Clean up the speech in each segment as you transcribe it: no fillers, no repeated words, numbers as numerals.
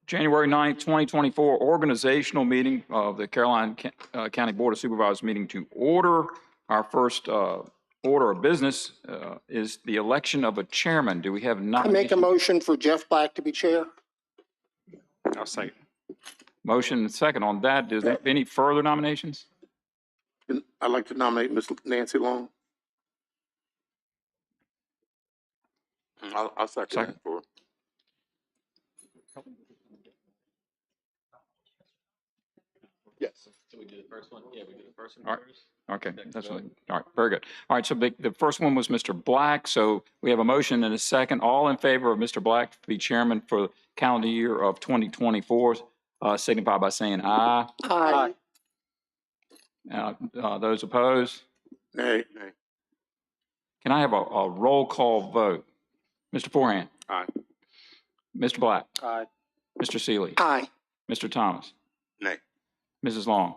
January 9th, 2024, organizational meeting of the Caroline County Board of Supervisors meeting to order. Our first order of business is the election of a chairman. Do we have I nominations? make a motion for Jeff Black to be chair. I'll second. Motion and second on that. Is there any further nominations? I'd like to nominate Ms. Nancy Long. I'll second that for. Yes. So we do the first one? Yeah, we do the first one All right. first. Okay, that's what, all right, very good. All right, so the first one was Mr. Black. So we have a motion and a second. All in favor of Mr. Black to be chairman for the calendar year of 2024, signify by saying aye. Aye. Those opposed? Nay. Can I have a roll call vote? Mr. Forehand? Aye. Mr. Black? Aye. Mr. Seeley? Aye. Mr. Thomas? Nay. Mrs. Long?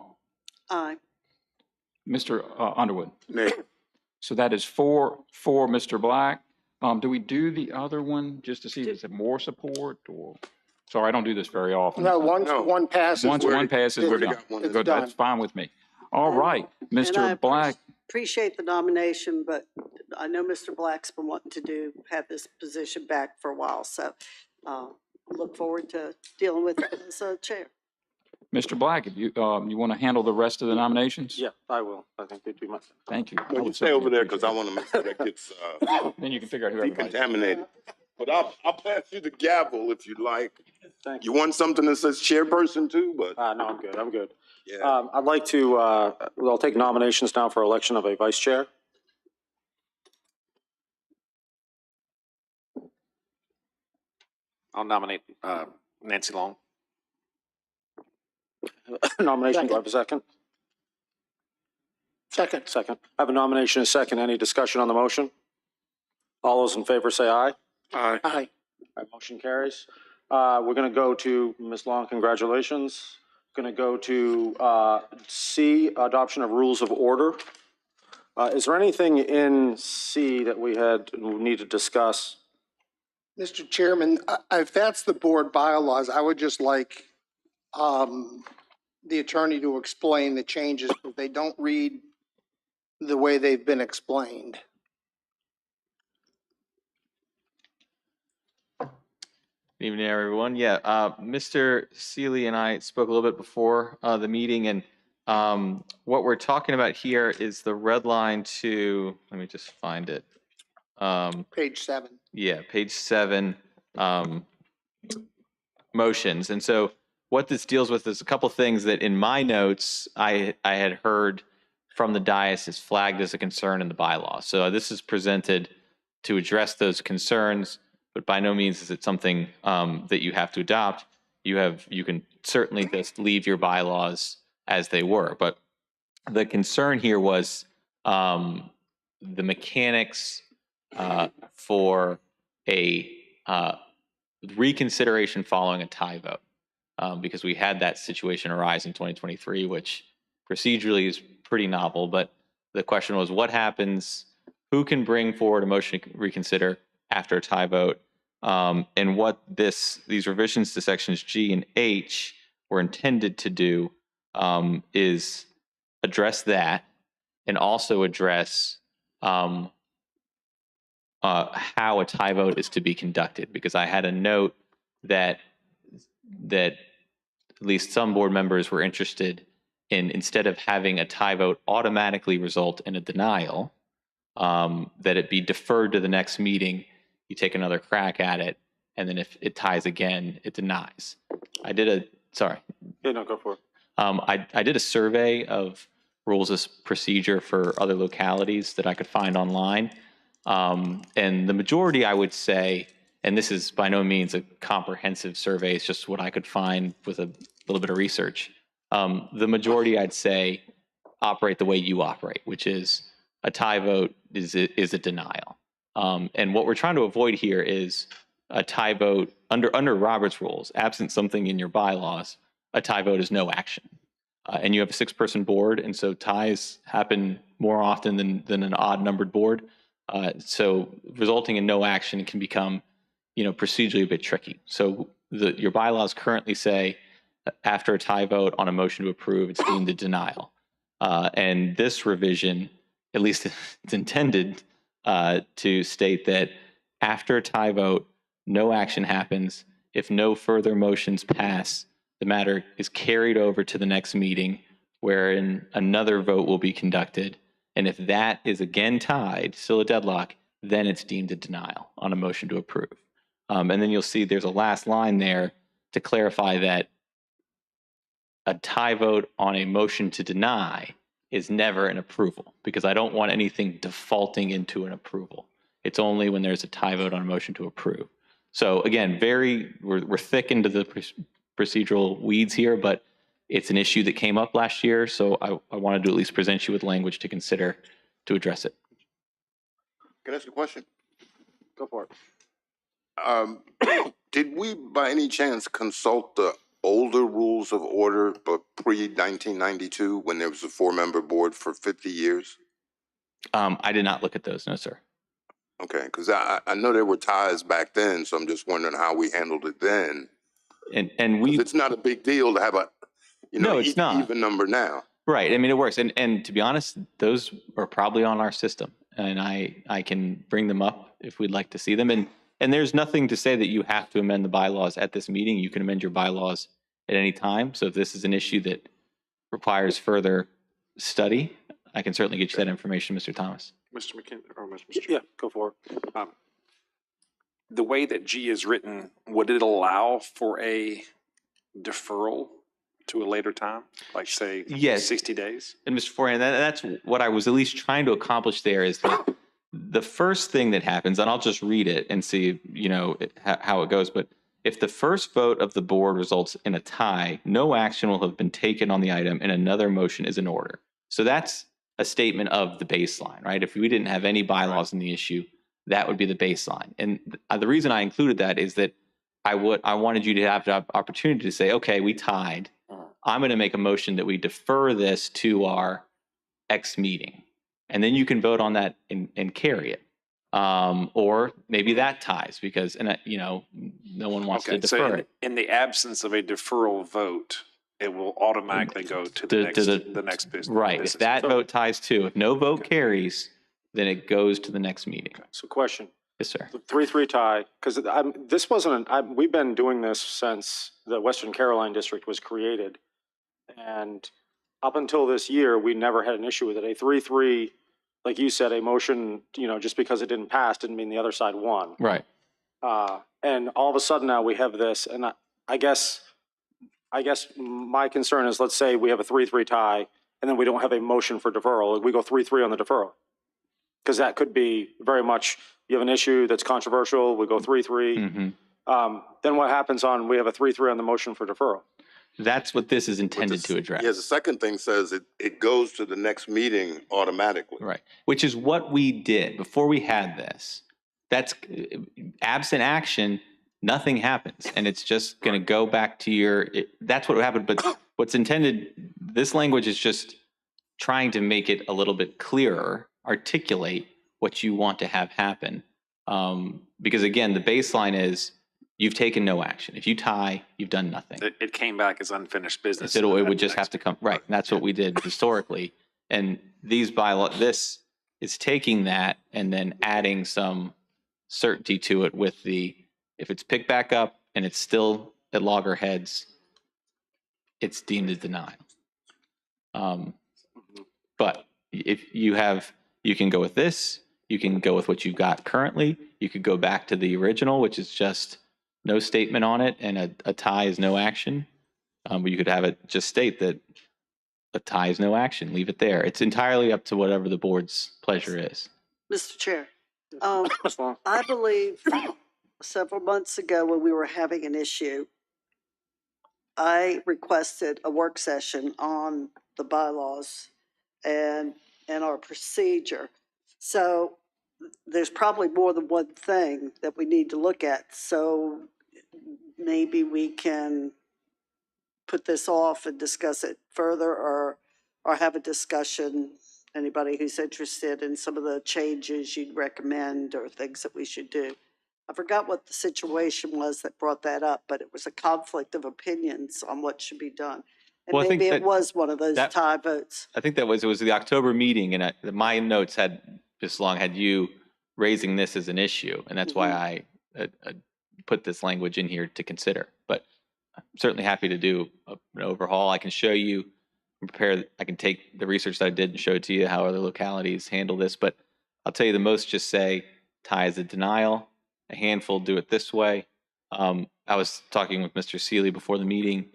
Aye. Mr. Underwood? Nay. So that is four for Mr. Black. Do we do the other one just to see if there's more support or? Sorry, I don't do this very often. No, once No. one passes. Once one passes, we're already done. got one. It's Good, done. that's fine with me. All right, And I Mr. Black, appreciate the nomination, but I know Mr. Black's been wanting to have this position back for a while, so look forward to dealing with it as a chair. Mr. Black, if you want to handle the rest of the nominations? Yeah, I will. I think they do much. Thank you. I Well, you would stay certainly over there because I appreciate want to make sure that gets it. Then you can figure out who everybody. decontaminated. But I'll pass you the gavel if you'd like. Thank You want something that says chairperson too, but No, I'm good. I'm good. yeah. I'd like to, I'll take nominations now for election of a vice chair. I'll nominate Nancy Long. Nomination, do I have a second? Second. Second. I have a nomination and a second. Any discussion on the motion? All those in favor say aye. Aye. Aye. All right, motion carries. We're going to go to Ms. Long, congratulations. Going to go to C, adoption of rules of order. Is there anything in C that we need to discuss? Mr. Chairman, if that's the board bylaws, I would just like the attorney to explain the changes, because they don't read the way they've been explained. Good evening, everyone. Yeah, Mr. Seeley and I spoke a little bit before the meeting, and what we're talking about here is the red line to, let me just find it. Page 7. Yeah, page 7, motions. And so what this deals with is a couple things that in my notes I had heard from the dais is flagged as a concern in the bylaw. So this is presented to address those concerns, but by no means is it something that you have to adopt. You can certainly just leave your bylaws as they were. But the concern here was the mechanics for a reconsideration following a tie vote, because we had that situation arise in 2023, which procedurally is pretty novel. But the question was, what happens? Who can bring forward a motion to reconsider after a tie vote? And what these revisions to sections G and H were intended to do is address that, and also address how a tie vote is to be conducted. Because I had a note that at least some board members were interested in, instead of having a tie vote automatically result in a denial, that it be deferred to the next meeting. You take another crack at it, and then if it ties again, it denies. Sorry. Yeah, no, go for it. I did a survey of rules of procedure for other localities that I could find online. And the majority, I would say, and this is by no means a comprehensive survey, it's just what I could find with a little bit of research. The majority, I'd say, operate the way you operate, which is a tie vote is a denial. And what we're trying to avoid here is a tie vote under Robert's rules, absent something in your bylaws, a tie vote is no action. And you have a 6-person board, and so ties happen more often than an odd numbered board. So resulting in no action can become, procedurally a bit tricky. So your bylaws currently say after a tie vote on a motion to approve, it's deemed a denial. And this revision, at least it's intended to state that after a tie vote, no action happens. If no further motions pass, the matter is carried over to the next meeting wherein another vote will be conducted. And if that is again tied, still a deadlock, then it's deemed a denial on a motion to approve. And then you'll see there's a last line there to clarify that a tie vote on a motion to deny is never an approval, because I don't want anything defaulting into an approval. It's only when there's a tie vote on a motion to approve. So again, we're thick into the procedural weeds here, but it's an issue that came up last year. So I wanted to at least present you with language to consider to address it. Can I ask a question? Go for it. Did we by any chance consult the older rules of order, but pre-1992, when there was a 4-member board for 50 years? I did not look at those, no, sir. Okay, because I know there were ties back then, so I'm just wondering how we handled it then. And we, It's not a big deal to have a, No, it's not. even number now. right. I mean, it works. And to be honest, those are probably on our system, and I can bring them up if we'd like to see them. And there's nothing to say that you have to amend the bylaws at this meeting. You can amend your bylaws at any time. So if this is an issue that requires further study, I can certainly get you that information, Mr. Thomas. Mr. McKinney, or Mr. Yeah, go for it. The way that G is written, would it allow for a deferral to a later time, like say Yes. 60 days? And Mr. Forian, that's what I was at least trying to accomplish there, is that the first thing that happens, and I'll just read it and see, how it goes. But if the first vote of the board results in a tie, no action will have been taken on the item and another motion is in order. So that's a statement of the baseline, right? If we didn't have any bylaws in the issue, that would be the baseline. And the reason I included that is that I wanted you to have the opportunity to say, okay, we tied. I'm going to make a motion that we defer this to our X meeting. And then you can vote on that and carry it. Or maybe that ties because, no one wants to defer so it. in the absence of a deferral vote, it will automatically go to the next business. Right. If that vote ties too, if no vote carries, then it goes to the next meeting. So question. Yes, sir. The 3-3 tie, because this wasn't, we've been doing this since the Western Caroline District was created. And up until this year, we never had an issue with it. A 3-3, like you said, a motion, just because it didn't pass didn't mean the other side won. Right. And all of a sudden now we have this, and I guess my concern is, let's say we have a 3-3 tie, and then we don't have a motion for deferral. We go 3-3 on the deferral. Because that could be very much, you have an issue that's controversial, we go 3-3. Mm-hmm. Then what happens we have a 3-3 on the motion for deferral? That's what this is intended to address. Yeah, the second thing says it goes to the next meeting automatically. Right. Which is what we did before we had this. That's absent action, nothing happens. And it's just going to go back to that's what happened. But what's intended, this language is just trying to make it a little bit clearer, articulate what you want to have happen. Because again, the baseline is you've taken no action. If you tie, you've done nothing. It came back as unfinished business. It would just have to come, right. And that's what we did historically. And this is taking that and then adding some certainty to it with if it's picked back up and it's still at loggerheads, it's deemed a denial. But if you can go with this, you can go with what you've got currently. You could go back to the original, which is just no statement on it, and a tie is no action. But you could have it just state that a tie is no action. Leave it there. It's entirely up to whatever the board's pleasure is. Mr. Chair, I believe several months ago when we were having an issue, I requested a work session on the bylaws and our procedure. So there's probably more than one thing that we need to look at. So maybe we can put this off and discuss it further, or have a discussion. Anybody who's interested in some of the changes you'd recommend or things that we should do. I forgot what the situation was that brought that up, but it was a conflict of opinions on what should be done. And Well, I think maybe it that- was one of those that- tie votes. I think it was the October meeting, and my notes had, Ms. Long, had you raising this as an issue, and that's why I put this language in here to consider. But I'm certainly happy to do an overhaul. I can show you, I can take the research that I did and show it to you how other localities handle this. But I'll tell you, the most just say tie is a denial. A handful do it this way. I was talking with Mr. Seeley before the meeting.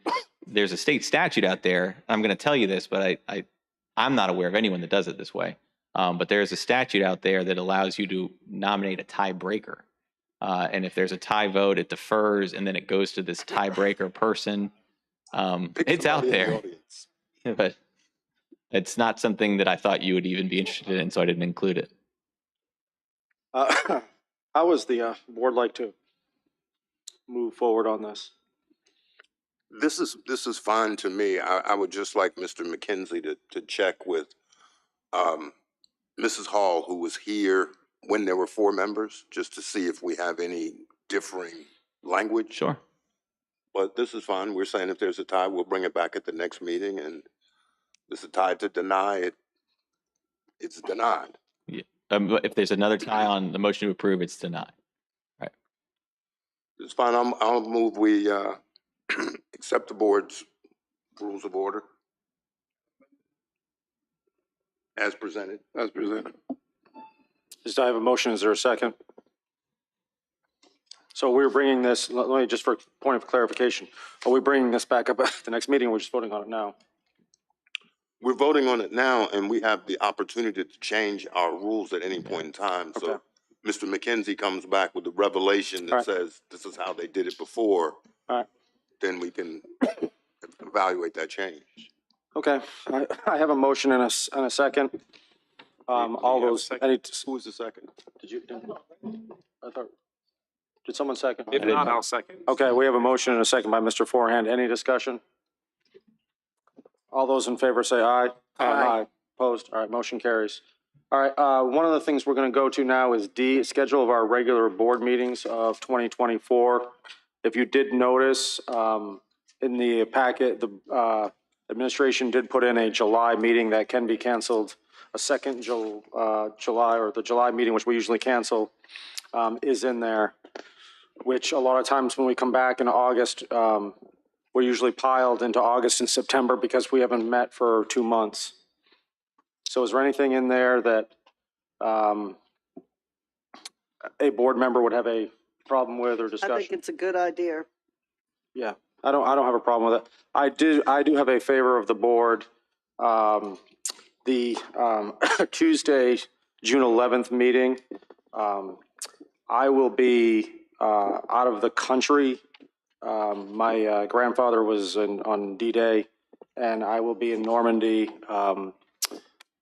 There's a state statute out there. I'm going to tell you this, but I'm not aware of anyone that does it this way. But there's a statute out there that allows you to nominate a tiebreaker. And if there's a tie vote, it defers, and then it goes to this tiebreaker person. It's out there, but it's not something that I thought you would even be interested in, so I didn't include it. How would the board like to move forward on this? This is fine to me. I would just like Mr. McKenzie to check with Mrs. Hall, who was here when there were 4 members, just to see if we have any differing language. Sure. But this is fine. We're saying if there's a tie, we'll bring it back at the next meeting, and if it's a tie to deny it, it's denied. Yeah. If there's another tie on the motion to approve, it's denied. Right. It's fine. I'll move we accept the board's rules of order as presented. As presented. Does I have a motion? Is there a second? So we're bringing this, let me just for point of clarification, are we bringing this back up at the next meeting, or we're just voting on it now? We're voting on it now, and we have the opportunity to change our rules at any point in time. So Okay. Mr. McKenzie comes back with a revelation that All right. says this is how they did it before. All right. Then we can evaluate that change. Okay, I have a motion and a second. All those, any, Who was the second? did you, I thought, did someone second? If not, I'll second. Okay, we have a motion and a second by Mr. Forehand. Any discussion? All those in favor say aye. Aye. Opposed? All right, motion carries. All right, one of the things we're going to go to now is D, schedule of our regular board meetings of 2024. If you did notice, in the packet, the administration did put in a July meeting that can be canceled. A second July, or the July meeting, which we usually cancel, is in there, which a lot of times when we come back in August, we're usually piled into August and September because we haven't met for 2 months. So is there anything in there that a board member would have a problem with or I think discussion? it's a good idea. Yeah, I don't have a problem with it. I do have a favor of the board. The Tuesday, June 11th meeting, I will be out of the country. My grandfather was on D-Day, and I will be in Normandy,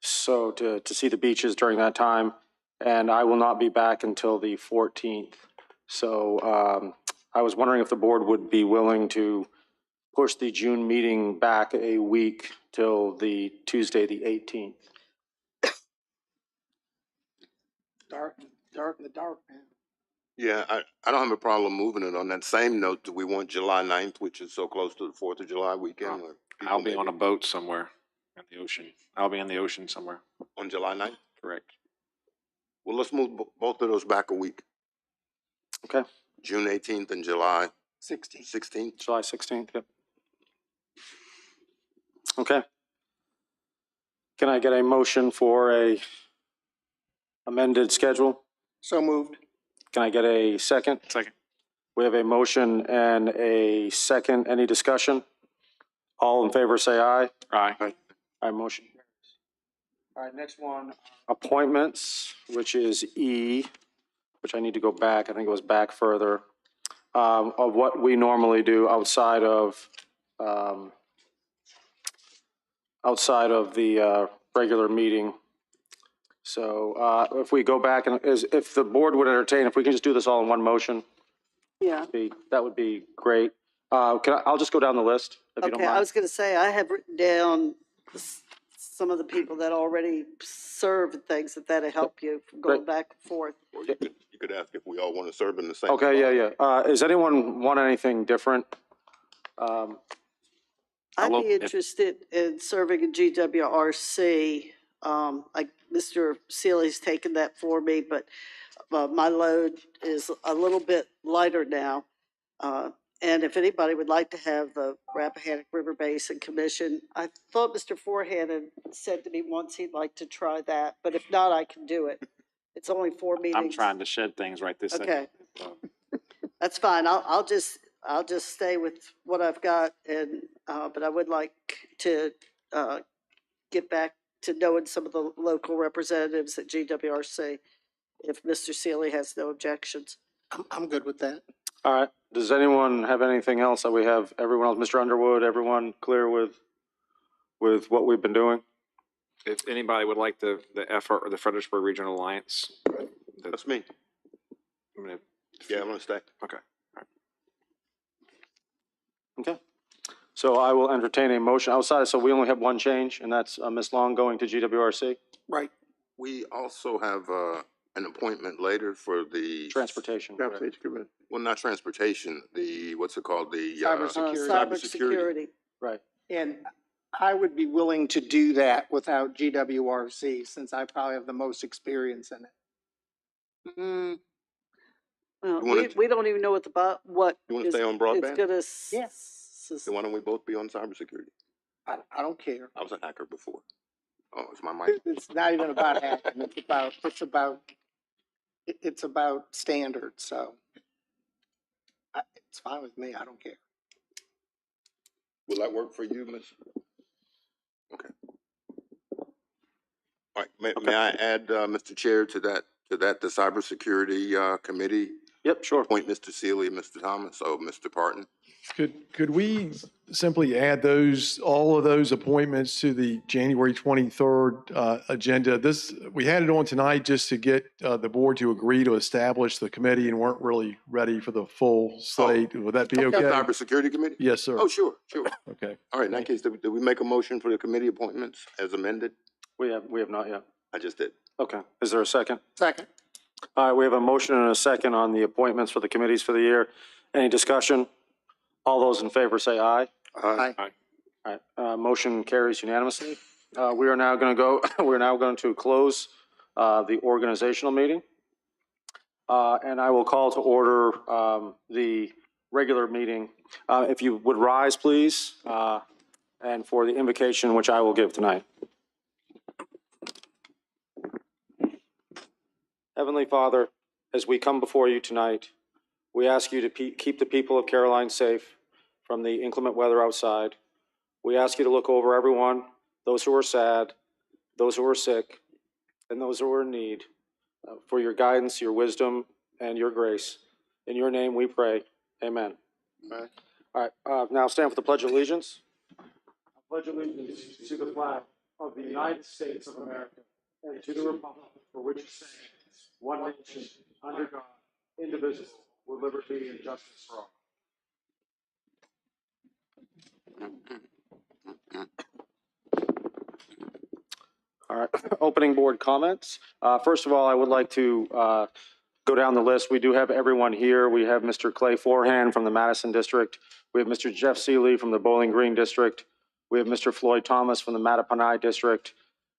so to see the beaches during that time, and I will not be back until the 14th. So I was wondering if the board would be willing to push the June meeting back a week till the Tuesday, the 18th. Dark in the dark, man. Yeah, I don't have a problem moving it. On that same note, do we want July 9th, which is so close to the 4th of July weekend? where people I'll be may on a boat somewhere in the ocean. I'll be in the ocean somewhere. On July 9th? Correct. Well, let's move both of those back a week. Okay, June 18th and July 16. 16th. July 16th, yep. Okay. Can I get a motion for a amended schedule? So moved. Can I get a second? Second. We have a motion and a second. Any discussion? All in favor, say aye. Aye. Aye, motion carries. All right, next one, appointments, which is E, which I need to go back. I think it was back further, of what we normally do outside of the regular meeting. So if we go back and if the board would entertain, if we can just do this all in one motion, Yeah. that would be great. I'll just go down the list, if you don't Okay, I mind. was gonna say, I have written down some of the people that already serve and things that'll help you from going back and forth. Or you You could ask if we all want to serve in the same. Okay, spot. yeah. Does anyone want anything different? I'd Hello? be interested in serving in GWRC. Like Mr. Sealy's taken that for me, but my load is a little bit lighter now. And if anybody would like to have the Rappahannock River Basin Commission, I thought Mr. Forehand had said to me once he'd like to try that, but if not, I can do it. It's only 4 meetings. I'm trying to shed things right this second. Okay. That's fine. I'll just stay with what I've got and, but I would like to, get back to knowing some of the local representatives at GWRC if Mr. Sealy has no objections. I'm good with that. All right. Does anyone have anything else that we have? Everyone else, Mr. Underwood, everyone clear with what we've been doing? If anybody would like the effort or the Fredericksburg Regional Alliance, That's me. I'm gonna, Yeah, I'm gonna stay. okay. Okay. So I will entertain a motion outside. So we only have one change, and that's Ms. Long going to GWRC, Right. We also have, an appointment later for the. transportation. Well, not transportation, what's it called? Cybersecurity. Cybersecurity. Right. And I would be willing to do that without GWRC since I probably have the most experience in it. Well, You wanna- we don't even know what what. You wanna is- stay on broadband? It's gonna. Yeah. Then why don't we both be on cybersecurity? I don't care. I was a hacker before. Oh, it's my mic. It's not even about hacking. It's about standards, so. It's fine with me. I don't care. Will that work for you, Miss? Okay. All right, may I add, Mr. Chair, to that, the cybersecurity, committee? Yep, sure. Appoint Mr. Sealy, Mr. Thomas, Mr. Parton. Could we simply add all of those appointments to the January 23rd agenda? We had it on tonight just to get the board to agree to establish the committee and weren't really ready for the full slate. Would that be okay? Cybersecurity committee? Yes, sir. Oh, sure. Okay. All right, in that case, did we make a motion for the committee appointments as amended? We have not yet. I just did. Okay. Is there a second? Second. All right, we have a motion and a second on the appointments for the committees for the year. Any discussion? All those in favor say aye. Aye. All right, motion carries unanimously. We are now going to go, we're now going to close the organizational meeting. And I will call to order the regular meeting. If you would rise, please, and for the invocation which I will give tonight. Heavenly Father, as we come before you tonight, we ask you to keep the people of Caroline safe from the inclement weather outside. We ask you to look over everyone, those who are sad, those who are sick, and those who are in need, for your guidance, your wisdom, and your grace. In your name we pray. Amen. Amen. All right, now stand for the Pledge of Allegiance. I pledge allegiance to the flag of the United States of America and to the republic for which it stands, one nation, under God, indivisible, with liberty and justice for all. All right, opening board comments. First of all, I would like to go down the list. We do have everyone here. We have Mr. Clay Forehand from the Madison District. We have Mr. Jeff Seeley from the Bowling Green District. We have Mr. Floyd Thomas from the Mattaponi District.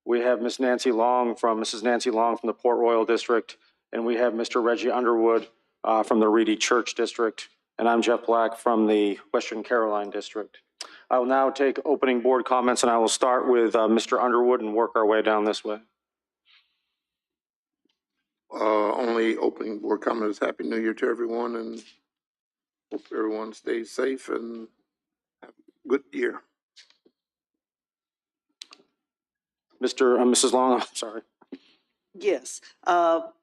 We have Mrs. Nancy Long from the Port Royal District. And we have Mr. Reggie Underwood from the Reedy Church District. And I'm Jeff Black from the Western Caroline District. I will now take opening board comments, and I will start with Mr. Underwood and work our way down this way. Only opening board comments. Happy New Year to everyone, and hope everyone stays safe and have a good year. Mrs. Long, I'm sorry. Yes,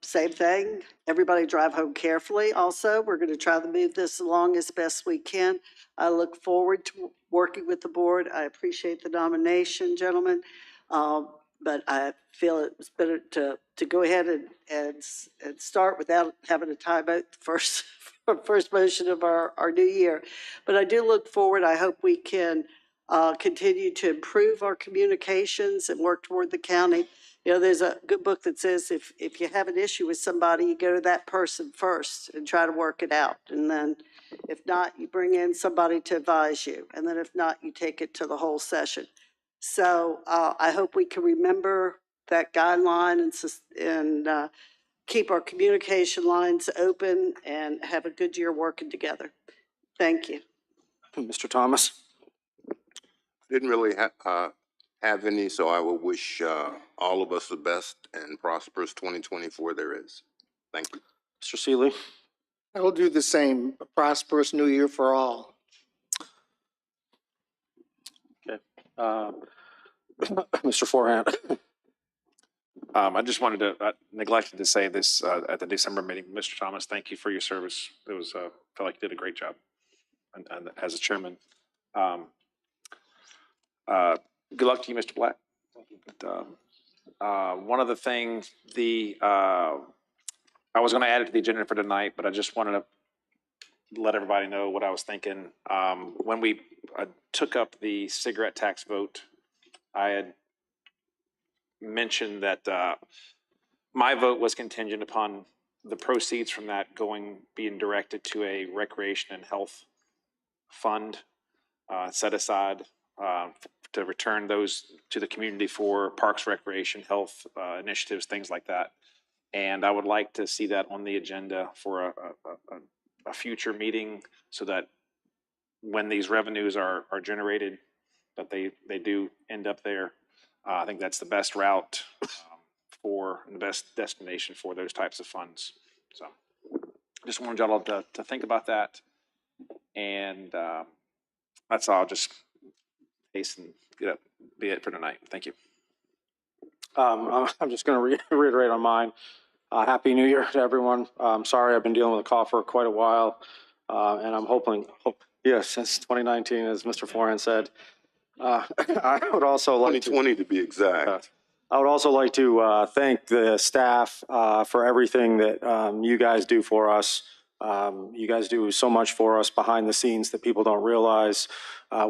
same thing. Everybody drive home carefully also. We're going to try to move this along as best we can. I look forward to working with the board. I appreciate the nomination, gentlemen. But I feel it's better to go ahead and start without having a timeout first motion of our new year. But I do look forward. I hope we can continue to improve our communications and work toward the county You know, there's a good book that says if you have an issue with somebody, you go to that person first and try to work it out. And then if not, you bring in somebody to advise you. And then if not, you take it to the whole session. So I hope we can remember that guideline and keep our communication lines open and have a good year working together. Thank you. Mr. Thomas? Didn't really have any, so I will wish all of us the best and prosperous 2024 there is. Thank you. Mr. Seeley? I will do the same. A prosperous new year for all. Mr. Forehand? I just wanted to, neglected to say this at the December meeting. Mr. Thomas, thank you for your service. It was, felt like you did a great job and as a chairman. Good luck to you, Mr. Black. One of the things, I was going to add it to the agenda for tonight, but I just wanted to let everybody know what I was thinking. When we took up the cigarette tax vote, I had mentioned that my vote was contingent upon the proceeds from that being directed to a recreation and health fund set aside to return those to the community for parks, recreation, health initiatives, things like that. And I would like to see that on the agenda for a future meeting so that when these revenues are generated, that they do end up there. I think that's the best route for the best destination for those types of funds. So just wanted y'all to think about that. And that's all. Just hasten, be it for tonight. Thank you. I'm just going to reiterate on mine. Happy New Year to everyone. I'm sorry, I've been dealing with a cough for quite a while. And I'm hoping, yes, since 2019, as Mr. Forehand said. I would also like 2020 to be exact. I would also like to thank the staff for everything that you guys do for us. You guys do so much for us behind the scenes that people don't realize.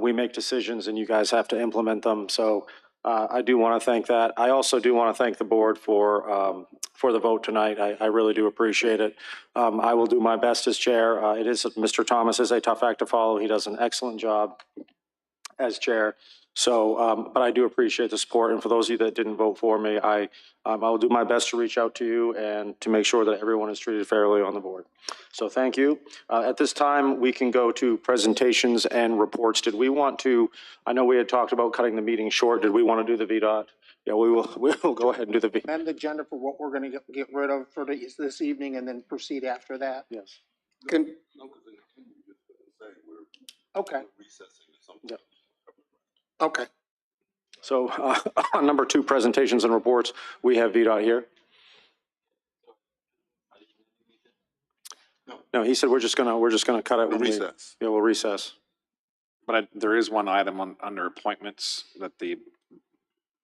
We make decisions and you guys have to implement them. So I do want to thank that. I also do want to thank the board for the vote tonight. I really do appreciate it. I will do my best as chair. Mr. Thomas is a tough act to follow. He does an excellent job as chair. So, but I do appreciate the support. And for those of you that didn't vote for me, I will do my best to reach out to you and to make sure that everyone is treated fairly on the board. So thank you. At this time, we can go to presentations and reports. Did we want to, I know we had talked about cutting the meeting short. Did we want to do the VDOT? Yeah, we will go ahead and do the VDOT. And the agenda for what we're going to get rid of for this evening and then proceed after that. Yes. Okay. Yep. Okay. So on number 2, presentations and reports, we have VDOT here. No, he said we're just gonna cut it. We'll recess. Yeah, we'll recess. But there is one item under appointments that the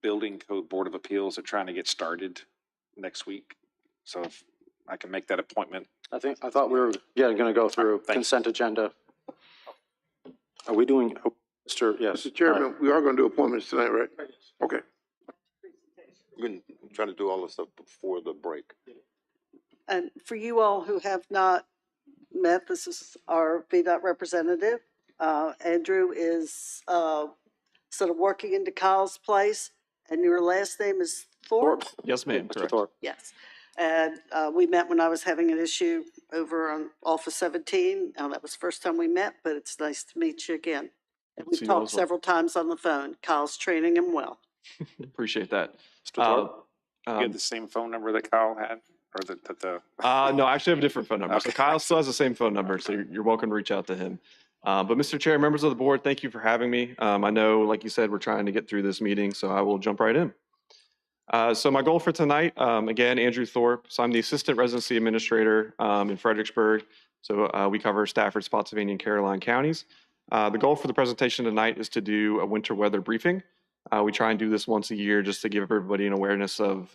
Building Code Board of Appeals are trying to get started next week. So if I can make that appointment. I thought we were gonna go through consent agenda. Are we doing, Mr. Yes. Mr. Chairman, we are going to do appointments tonight, right? Okay. We're going to try to do all this stuff before the break. And for you all who have not met, this is our VDOT representative. Andrew is sort of working into Kyle's place, and your last name is Thorpe? Yes, ma'am. Mr. Correct. Thorpe. Yes. And we met when I was having an issue over on Office 17. That was the first time we met, but it's nice to meet you again. And we've See you all talked as well. several times on the phone. Kyle's training him well. Appreciate that. Mr. Thorpe, you have the same phone number that Kyle had, or the No, I actually have a different phone number. So Okay. Kyle still has the same phone number, so you're welcome to reach out to him. But Mr. Chair, members of the board, thank you for having me. I know, like you said, we're trying to get through this meeting, so I will jump right in. So my goal for tonight, again, Andrew Thorpe. So I'm the Assistant Residency Administrator in Fredericksburg. So we cover Stafford, Spotsylvania, and Caroline counties. The goal for the presentation tonight is to do a winter weather briefing. We try and do this once a year just to give everybody an awareness of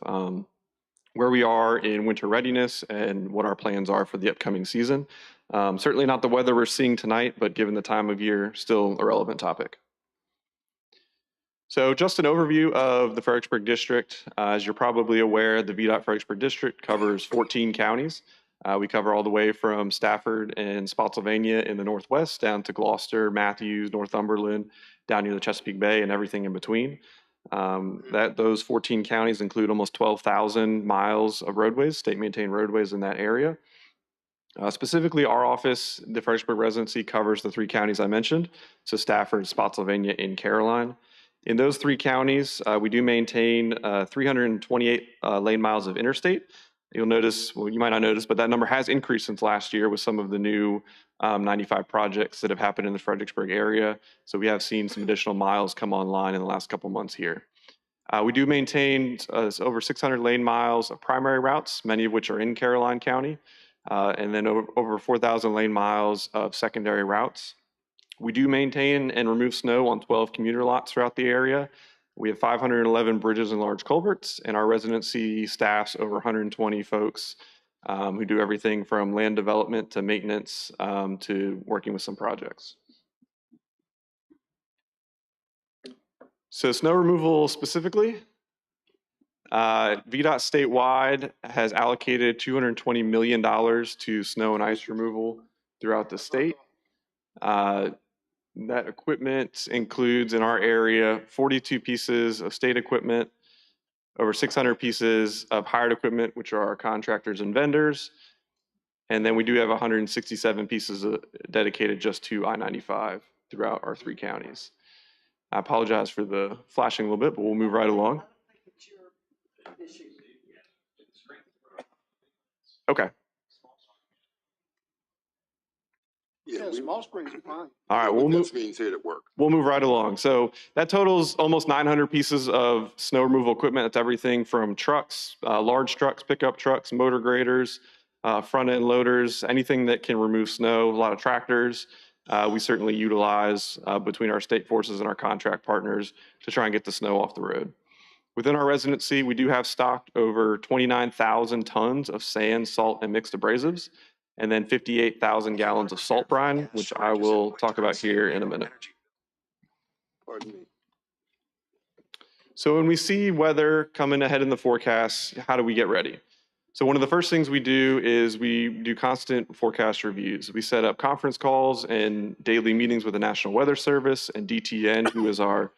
where we are in winter readiness and what our plans are for the upcoming season. Certainly not the weather we're seeing tonight, but given the time of year, still a relevant topic. So just an overview of the Fredericksburg District. As you're probably aware, the VDOT Fredericksburg District covers 14 counties. We cover all the way from Stafford and Spotsylvania in the northwest down to Gloucester, Matthews, Northumberland, down near the Chesapeake Bay and everything in between. Those 14 counties include almost 12,000 miles of roadways, state maintained roadways in that area. Specifically, our office, the Fredericksburg residency, covers the 3 counties I mentioned, so Stafford, Spotsylvania, and Caroline. In those 3 counties, we do maintain 328 lane miles of interstate. You'll notice, well, you might not notice, but that number has increased since last year with some of the new 95 projects that have happened in the Fredericksburg area. So we have seen some additional miles come online in the last couple months here. We do maintain over 600 lane miles of primary routes, many of which are in Caroline County, and then over 4,000 lane miles of secondary routes. We do maintain and remove snow on 12 commuter lots throughout the area. We have 511 bridges and large culverts, and our residency staffs over 120 folks who do everything from land development to maintenance to working with some projects. So snow removal specifically, VDOT statewide has allocated $220 million to snow and ice removal throughout the state. That equipment includes in our area 42 pieces of state equipment, over 600 pieces of hired equipment, which are our contractors and vendors. And then we do have 167 pieces dedicated just to I-95 throughout our 3 counties. I apologize for the flashing a little bit, but we'll move right along. Okay. Yeah, small springs are fine. All right, we'll move. Means here at work. We'll move right along. So that totals almost 900 pieces of snow removal equipment. That's everything from trucks, large trucks, pickup trucks, motor graders, front end loaders, anything that can remove snow, a lot of tractors. We certainly utilize between our state forces and our contract partners to try and get the snow off the road. Within our residency, we do have stocked over 29,000 tons of sand, salt, and mixed abrasives, and then 58,000 gallons of salt brine, which I will talk about here in a minute. Pardon me. So when we see weather coming ahead in the forecast, how do we get ready? So one of the first things we do is we do constant forecast reviews. We set up conference calls and daily meetings with the National Weather Service and DTN, who is our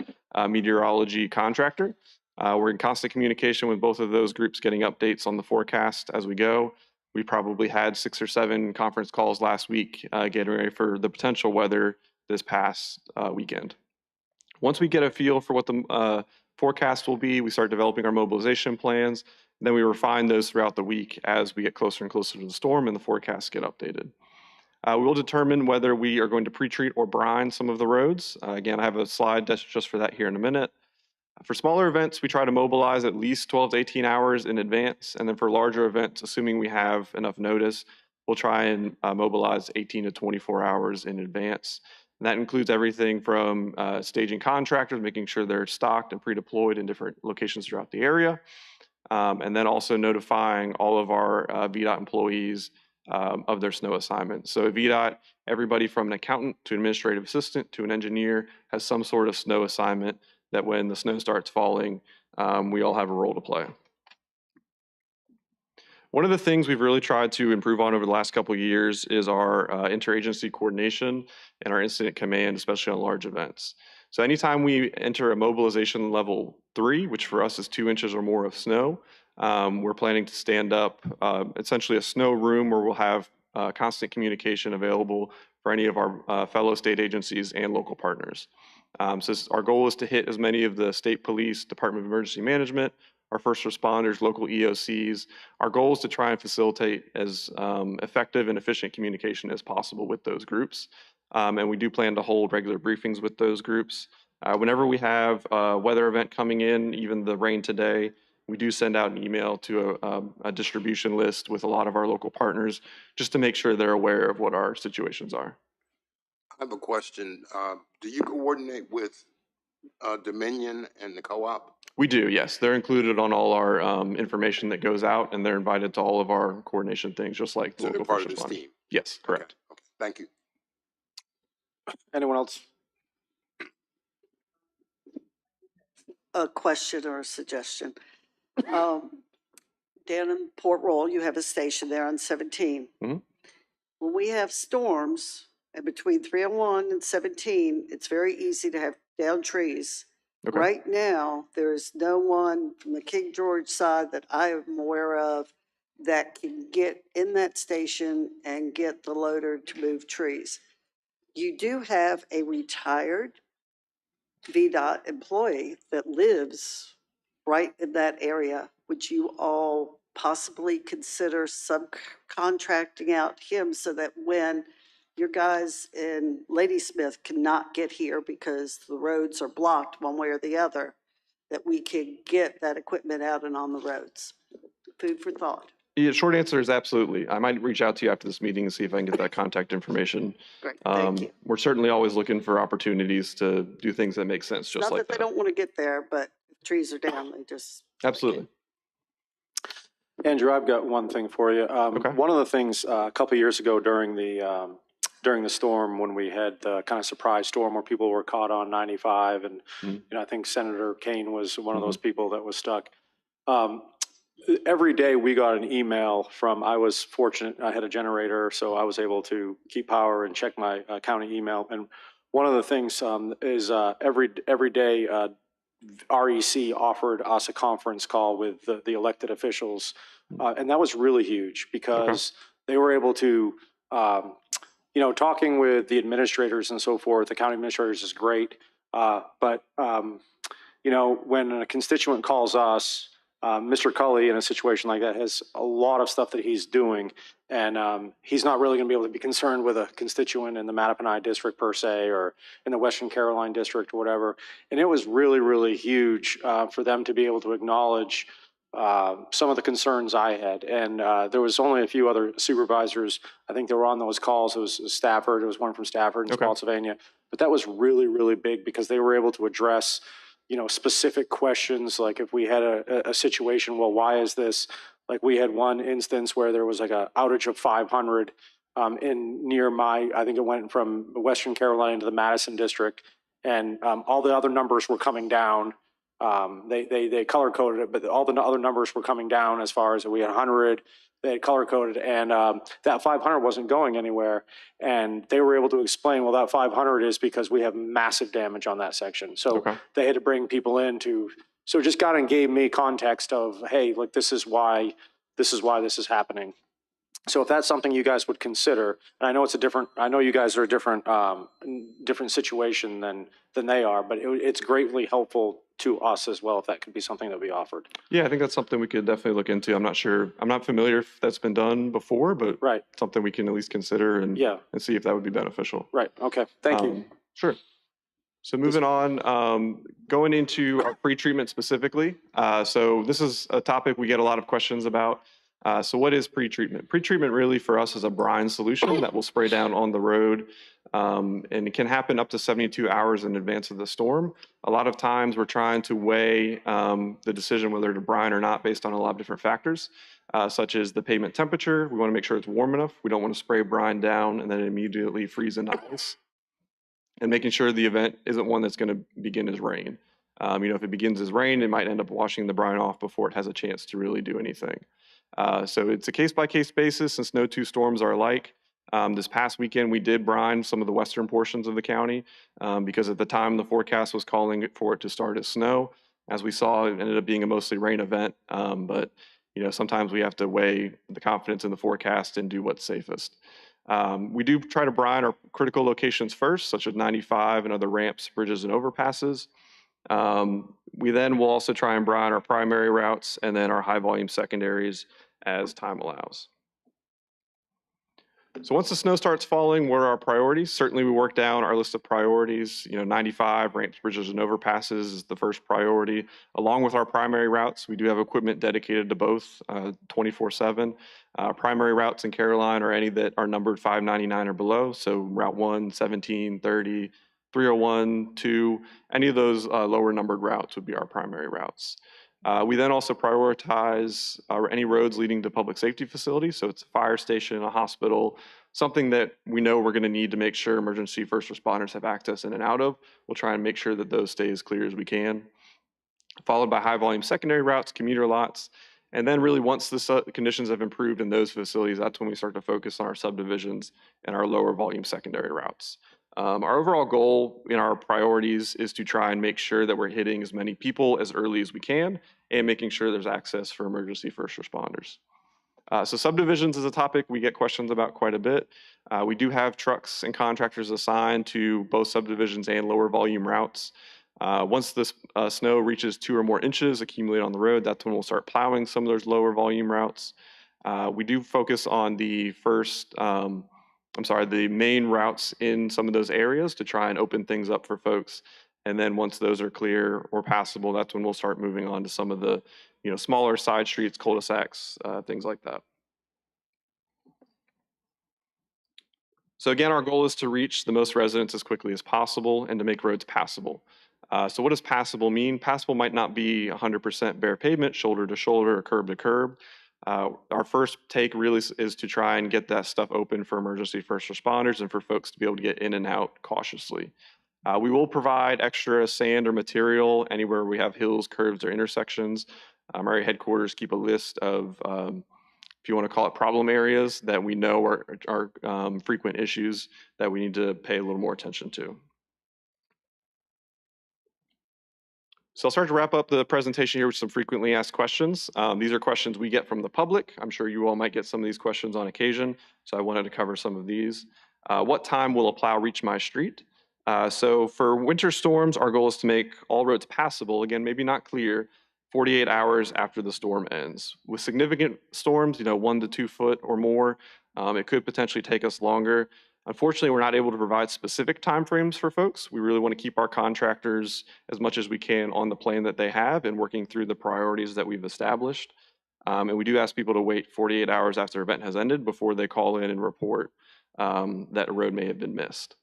meteorology contractor. We're in constant communication with both of those groups, getting updates on the forecast as we go. We probably had 6 or 7 conference calls last week, getting ready for the potential weather this past weekend. Once we get a feel for what the forecast will be, we start developing our mobilization plans. Then we refine those throughout the week as we get closer and closer to the storm and the forecasts get updated. We will determine whether we are going to pre-treat or brine some of the roads. Again, I have a slide just for that here in a minute. For smaller events, we try to mobilize at least 12 to 18 hours in advance. And then for larger events, assuming we have enough notice, we'll try and mobilize 18 to 24 hours in advance. And that includes everything from staging contractors, making sure they're stocked and pre-deployed in different locations throughout the area. And then also notifying all of our VDOT employees of their snow assignments. So at VDOT, everybody from an accountant to an administrative assistant to an engineer has some sort of snow assignment that when the snow starts falling, we all have a role to play. One of the things we've really tried to improve on over the last couple of years is our interagency coordination and our incident command, especially on large events. So anytime we enter a mobilization level 3, which for us is 2 inches or more of snow, we're planning to stand up essentially a snow room where we'll have constant communication available for any of our fellow state agencies and local partners. So our goal is to hit as many of the state police, Department of Emergency Management, our first responders, local EOCs. Our goal is to try and facilitate as effective and efficient communication as possible with those groups. And we do plan to hold regular briefings with those groups. Whenever we have a weather event coming in, even the rain today, we do send out an email to a distribution list with a lot of our local partners just to make sure they're aware of what our situations are. I have a question. Do you coordinate with Dominion and the co-op? We do, yes. They're included on all our information that goes out, and they're invited to all of our coordination things, just like So local they're part of first this responders. team? Yes, correct. Okay. Thank you. Anyone else? a question or a suggestion. Down in Port Royal, you have a station there on 17. Mhm. When we have storms, and between 301 and 17, it's very easy to have down trees. Okay. Right now, there is no one from the King George side that I am aware of that can get in that station and get the loader to move trees. You do have a retired VDOT employee that lives right in that area. Would you all possibly consider subcontracting out him so that when your guys in Ladysmith cannot get here because the roads are blocked one way or the other, that we can get that equipment out and on the roads? Food for thought. Yeah, short answer is absolutely. I might reach out to you after this meeting and see if I can get that contact information. Great, thank you. We're certainly always looking for opportunities to do things that make sense, just Not like that they that. don't want to get there, but if trees are down, they just. Absolutely. Andrew, I've got one thing for you. Okay. One of the things a couple of years ago during the storm, when we had the kind of surprise storm where people were caught on 95, and I think Senator Kane was one of those people that was stuck. Every day we got an email from, I was fortunate, I had a generator, so I was able to keep power and check my county email. And one of the things is every day REC offered us a conference call with the elected officials. And that was really huge because they were able to, talking with the administrators and so forth, the county administrators is great. But when a constituent calls us, Mr. Cully in a situation like that has a lot of stuff that he's doing, and he's not really going to be able to be concerned with a constituent in the Mattaponi district per se, or in the Western Caroline district or whatever. And it was really, really huge for them to be able to acknowledge some of the concerns I had. And there was only a few other supervisors, I think, that were on those calls. It was Stafford, it was one from Stafford in Spotsylvania. But that was really, really big because they were able to address specific questions, like if we had a situation, well, why is this? Like we had one instance where there was like a outage of 500 I think it went from Western Carolina to the Madison district, and all the other numbers were coming down. They color coded it, but all the other numbers were coming down as far as we had 100. They had color coded, and that 500 wasn't going anywhere. And they were able to explain, well, that 500 is because we have massive damage on that section. So they had to bring people in so it just got and gave me context of, hey, like this is why this is happening. So if that's something you guys would consider, and I know you guys are a different situation than they are, but it's greatly helpful to us as well if that could be something that we offered. Yeah, I think that's something we could definitely look into. I'm not familiar if that's been done before, but something we can at least consider and see if that would be beneficial. Right. Okay. Thank you. Sure. So moving on, going into our pre-treatment specifically. So this is a topic we get a lot of questions about. So what is pre-treatment? Pre-treatment really for us is a brine solution that will spray down on the road. And it can happen up to 72 hours in advance of the storm. A lot of times we're trying to weigh the decision whether to brine or not based on a lot of different factors, such as the pavement temperature. We want to make sure it's warm enough. We don't want to spray brine down and then immediately freeze into ice. And making sure the event isn't one that's going to begin as rain. If it begins as rain, it might end up washing the brine off before it has a chance to really do anything. So it's a case-by-case basis since no two storms are alike. This past weekend, we did brine some of the western portions of the county because at the time the forecast was calling for it to start as snow. As we saw, it ended up being a mostly rain event. But sometimes we have to weigh the confidence in the forecast and do what's safest. We do try to brine our critical locations first, such as 95 and other ramps, bridges, and overpasses. We then will also try and brine our primary routes and then our high volume secondaries as time allows. So once the snow starts falling, what are our priorities? Certainly we work down our list of priorities. 95 ramps, bridges, and overpasses is the first priority. Along with our primary routes, we do have equipment dedicated to both 24/7. Primary routes in Caroline are any that are numbered 599 or below. So Route 1, 17, 30, 301, 2, any of those lower numbered routes would be our primary routes. We then also prioritize any roads leading to public safety facilities. So it's a fire station, a hospital, something that we know we're going to need to make sure emergency first responders have access in and out of. We'll try and make sure that those stay as clear as we can. followed by high volume secondary routes, commuter lots. And then really once the conditions have improved in those facilities, that's when we start to focus on our subdivisions and our lower volume secondary routes. Our overall goal in our priorities is to try and make sure that we're hitting as many people as early as we can and making sure there's access for emergency first responders. So subdivisions is a topic we get questions about quite a bit. We do have trucks and contractors assigned to both subdivisions and lower volume routes. Once the snow reaches 2 or more inches accumulate on the road, that's when we'll start plowing some of those lower volume routes. We do focus on the the main routes in some of those areas to try and open things up for folks. And then once those are clear or passable, that's when we'll start moving on to some of the smaller side streets, cul-de-sacs, things like that. So again, our goal is to reach the most residents as quickly as possible and to make roads passable. So what does passable mean? Passable might not be 100% bare pavement, shoulder to shoulder or curb to curb. Our first take really is to try and get that stuff open for emergency first responders and for folks to be able to get in and out cautiously. We will provide extra sand or material anywhere we have hills, curves, or intersections. Our area headquarters keep a list of, if you want to call it problem areas that we know are frequent issues that we need to pay a little more attention to. So I'll start to wrap up the presentation here with some frequently asked questions. These are questions we get from the public. I'm sure you all might get some of these questions on occasion, so I wanted to cover some of these. What time will a plow reach my street? So for winter storms, our goal is to make all roads passable, again, maybe not clear, 48 hours after the storm ends. With significant storms, 1 to 2 foot or more, it could potentially take us longer. Unfortunately, we're not able to provide specific timeframes for folks. We really want to keep our contractors as much as we can on the plan that they have and working through the priorities that we've established. And we do ask people to wait 48 hours after the event has ended before they call in and report that a road may have been missed.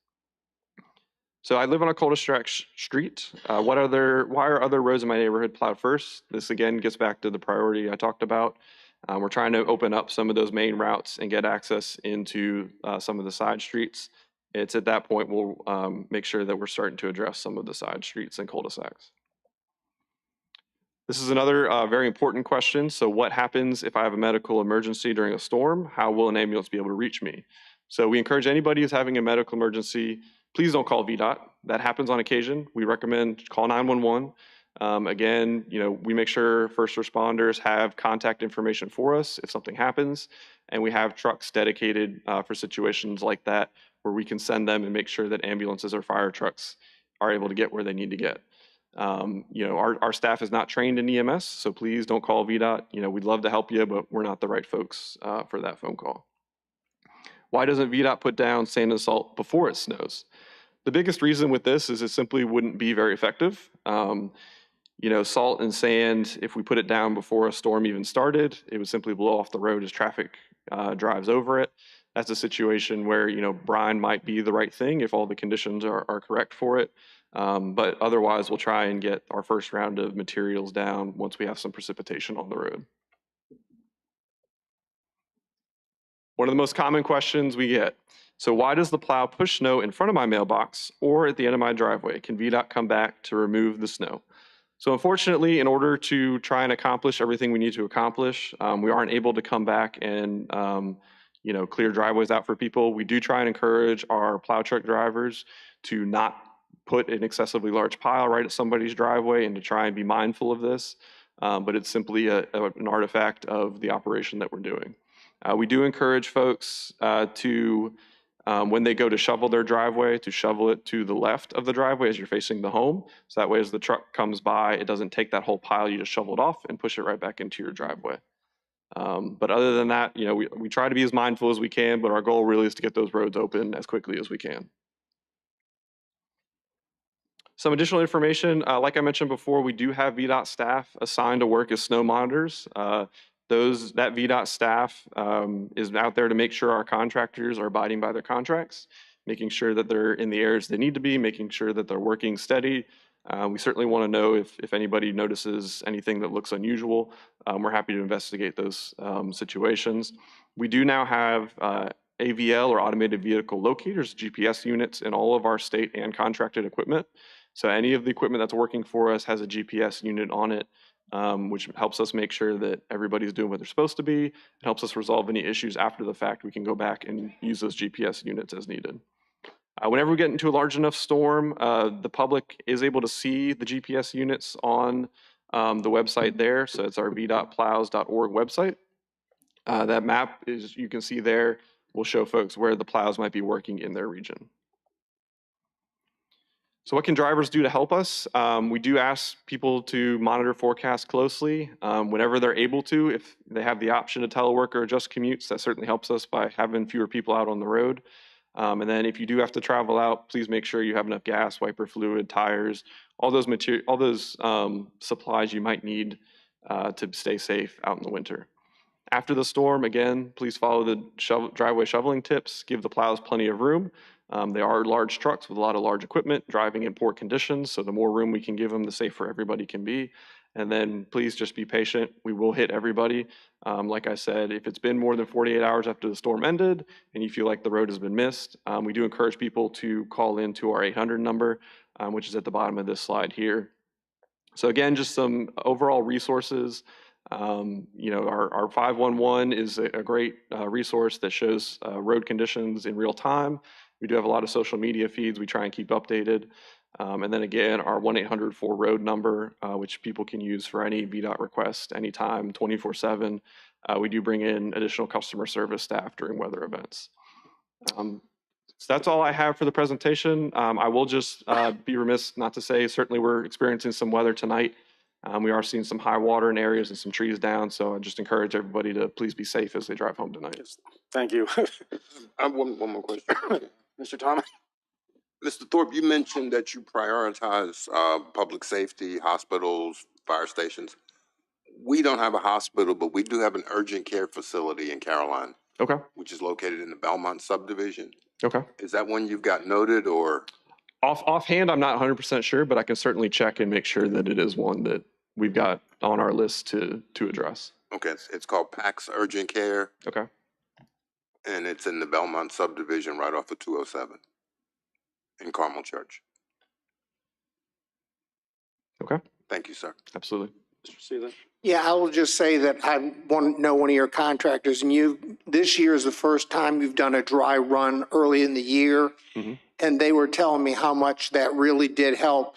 So I live on a cul-de-sac street. Why are other roads in my neighborhood plowed first? This again gets back to the priority I talked about. We're trying to open up some of those main routes and get access into some of the side streets. It's at that point we'll make sure that we're starting to address some of the side streets and cul-de-sacs. This is another very important question. So what happens if I have a medical emergency during a storm? How will an ambulance be able to reach me? So we encourage anybody who's having a medical emergency, please don't call VDOT. That happens on occasion. We recommend call 911. Again, we make sure first responders have contact information for us if something happens, and we have trucks dedicated for situations like that where we can send them and make sure that ambulances or fire trucks are able to get where they need to get. Our staff is not trained in EMS, so please don't call VDOT. We'd love to help you, but we're not the right folks for that phone call. Why doesn't VDOT put down sand and salt before it snows? The biggest reason with this is it simply wouldn't be very effective. Salt and sand, if we put it down before a storm even started, it would simply blow off the road as traffic drives over it. That's a situation where, brine might be the right thing if all the conditions are correct for it. But otherwise, we'll try and get our first round of materials down once we have some precipitation on the road. One of the most common questions we get, so why does the plow push snow in front of my mailbox or at the end of my driveway? Can VDOT come back to remove the snow? So unfortunately, in order to try and accomplish everything we need to accomplish, we aren't able to come back and clear driveways out for people. We do try and encourage our plow truck drivers to not put an excessively large pile right at somebody's driveway and to try and be mindful of this. But it's simply an artifact of the operation that we're doing. We do encourage folks to, when they go to shovel their driveway, to shovel it to the left of the driveway as you're facing the home. So that way as the truck comes by, it doesn't take that whole pile, you just shovel it off and push it right back into your driveway. But other than that, we try to be as mindful as we can, but our goal really is to get those roads open as quickly as we can. Some additional information, like I mentioned before, we do have VDOT staff assigned to work as snow monitors. That VDOT staff is out there to make sure our contractors are abiding by their contracts, making sure that they're in the areas they need to be, making sure that they're working steady. We certainly want to know if anybody notices anything that looks unusual. We're happy to investigate those situations. We do now have AVL or automated vehicle locators, GPS units in all of our state and contracted equipment. So any of the equipment that's working for us has a GPS unit on it, which helps us make sure that everybody's doing what they're supposed to be. It helps us resolve any issues after the fact. We can go back and use those GPS units as needed. Whenever we get into a large enough storm, the public is able to see the GPS units on the website there. So it's our v.plows.org website. That map is, you can see there, will show folks where the plows might be working in their region. So what can drivers do to help us? We do ask people to monitor forecasts closely whenever they're able to. If they have the option to telework or adjust commutes, that certainly helps us by having fewer people out on the road. And then if you do have to travel out, please make sure you have enough gas, wiper fluid, tires, all those supplies you might need to stay safe out in the winter. After the storm, again, please follow the driveway shoveling tips. Give the plows plenty of room. They are large trucks with a lot of large equipment driving in poor conditions, so the more room we can give them, the safer everybody can be. And then please just be patient. We will hit everybody. Like I said, if it's been more than 48 hours after the storm ended and you feel like the road has been missed, we do encourage people to call into our 800 number, which is at the bottom of this slide here. So again, just some overall resources. Our 511 is a great resource that shows road conditions in real time. We do have a lot of social media feeds we try and keep updated. And then again, our 1-800-4ROAD number, which people can use for any VDOT request anytime, 24/7. We do bring in additional customer service staff during weather events. So that's all I have for the presentation. I will just be remiss not to say, certainly we're experiencing some weather tonight. We are seeing some high water in areas and some trees down, so I just encourage everybody to please be safe as they drive home tonight. Thank you. I have one more question. Mr. Thomas? Mr. Thorpe, you mentioned that you prioritize public safety, hospitals, fire stations. We don't have a hospital, but we do have an urgent care facility in Caroline, Okay, which is located in the Belmont subdivision. okay. Is that one you've got noted, or? Offhand, I'm not 100% sure, but I can certainly check and make sure that it is one that we've got on our list to address. Okay, it's called PAX Urgent Care, Okay. and it's in the Belmont subdivision right off of 207 in Carmel Church. Okay, Thank you, sir. absolutely. Mr. Seeley? Yeah, I will just say that I want to know one of your contractors, and this year is the first time you've done a dry run early in the year. Mhm. And they were telling me how much that really did help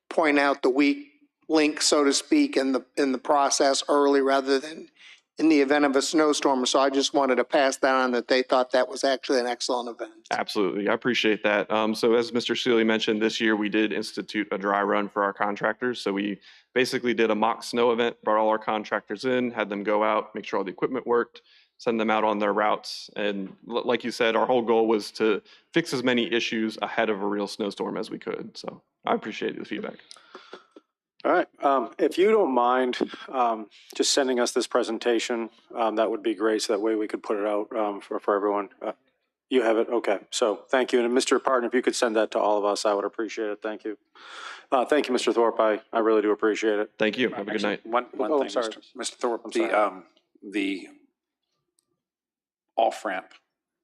point out the weak link, so to speak, in the process early rather than in the event of a snowstorm. So I just wanted to pass that on, that they thought that was actually an excellent event. Absolutely, I appreciate that. So as Mr. Seeley mentioned, this year we did institute a dry run for our contractors. So we basically did a mock snow event, brought all our contractors in, had them go out, make sure all the equipment worked, send them out on their routes. And like you said, our whole goal was to fix as many issues ahead of a real snowstorm as we could. So I appreciate the feedback. All right, if you don't mind, just sending us this presentation, that would be great, so that way we could put it out for everyone. You have it, okay, so thank you. And Mr. Parton, if you could send that to all of us, I would appreciate it, thank you. Thank you, Mr. Thorpe, I really do appreciate it. Thank you, have a good night. One Oh, thing, sorry. Mr. Thorpe, I'm sorry. the off-ramp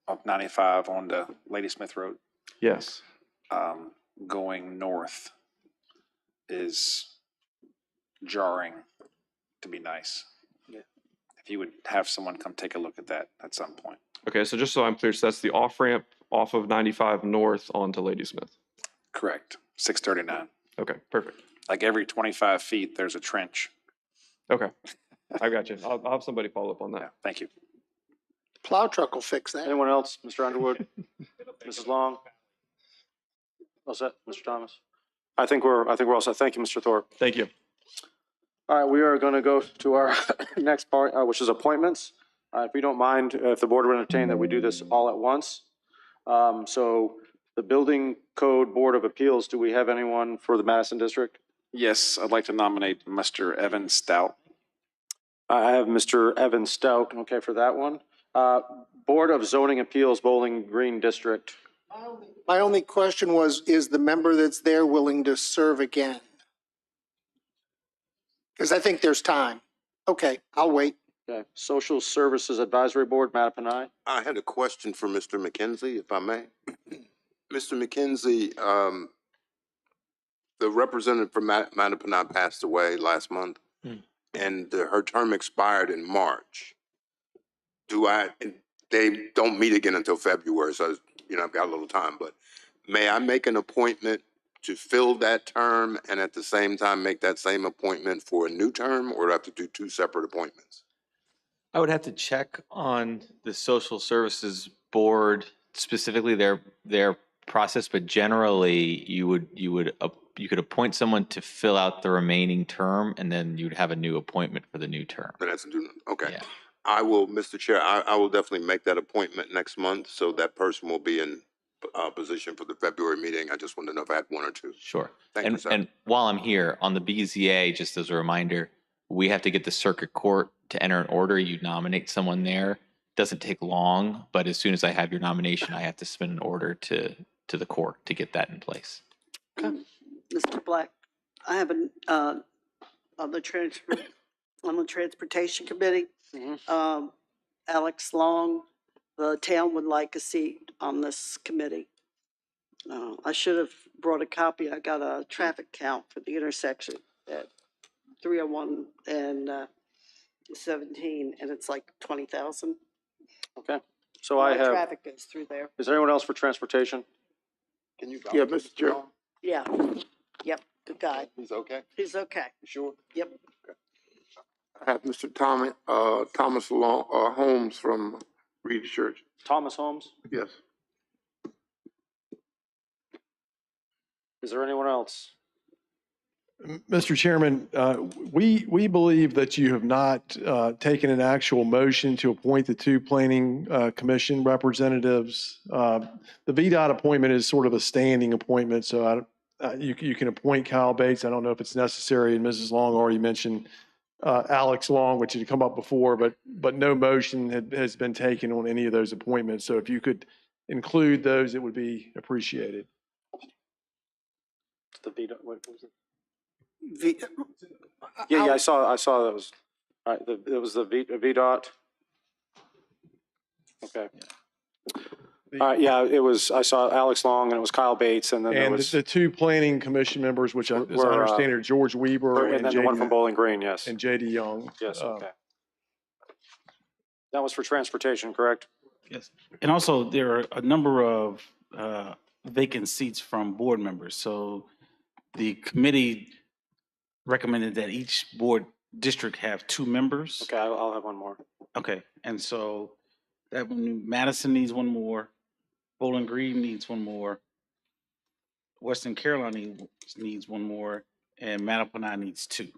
of 95 on the Ladysmith Road, Yes, going north is jarring, to be nice. Yeah. If you would have someone come take a look at that at some point. okay, so just so I'm clear, so that's the off-ramp off of 95 north onto Ladysmith. Correct, 639. Okay, perfect. Like every 25 feet, there's a trench. Okay, I got you. I'll have somebody follow up on Yeah, that. thank you. Plow truck will fix that. Anyone else? Mr. Underwood? Mrs. Long? All set, Mr. Thomas? I think we're all set. Thank you, Mr. Thorpe. Thank you. All right, we are going to go to our next part, which is appointments. If you don't mind, if the board would entertain that we do this all at once. So the Building Code Board of Appeals, do we have anyone for the Madison District? Yes, I'd like to nominate Mr. Evan Stout. I have Mr. Evan Stout, okay, for that one. Board of Zoning Appeals, Bowling Green District. My only question was, is the member that's there willing to serve again? Because I think there's time. Okay, I'll wait. Okay, Social Services Advisory Board, Mattapanai. I had a question for Mr. McKenzie, if I may. Mr. McKenzie, the representative from Mattapan passed away last month, and her term expired in March. They don't meet again until February, so, I've got a little time, but may I make an appointment to fill that term and at the same time make that same appointment for a new term, or do I have to do two separate appointments? I would have to check on the social services board, specifically their process, but generally you could appoint someone to fill out the remaining term, and then you'd have a new appointment for the new term. And that's okay. Yeah. I will, Mr. Chair, I will definitely make that appointment next month, so that person will be in position for the February meeting. I just wanted to know if I had one or two. Sure. Thank you, sir. And while I'm here, on the BZA, just as a reminder, we have to get the circuit court to enter an order. You nominate someone there. Doesn't take long, but as soon as I have your nomination, I have to submit an order to the court to get that in place. Mr. Black, I have on the transportation committee, Alex Long, the town would like a seat on this committee. I should have brought a copy. I got a traffic count for the intersection at 301 and 17, and it's like 20,000. Okay, so I have, Traffic goes through there. is there anyone else for transportation? Can you? Yeah, Mr. Chair. Yeah, yep, good guy. He's okay? He's okay. You sure? Yep. I have Mr. Thomas Holmes from Reed Church. Thomas Holmes? Yes. Is there anyone else? Mr. Chairman, we believe that you have not taken an actual motion to appoint the two planning commission representatives. The VDOT appointment is sort of a standing appointment, so you can appoint Kyle Bates. I don't know if it's necessary, and Mrs. Long already mentioned Alex Long, which had come up before, but no motion has been taken on any of those appointments. So if you could include those, it would be appreciated. The veto, what was it? The- Yeah, I saw that was, all right, it was the VDOT. Okay. All right, yeah, it was, I saw Alex Long and it was Kyle Bates, and then there And was, the two planning commission members, which, as I Were, understand, are George Weber and then the one from Bowling Green, yes. and JD Young. Yes, okay. That was for transportation, correct? Yes, and also there are a number of vacant seats from board members. So the committee recommended that each board district have two members. Okay, I'll have one more. Okay, and so that one, Madison needs one more, Bowling Green needs one more, Western Carolina needs one more, and Mattapan needs two.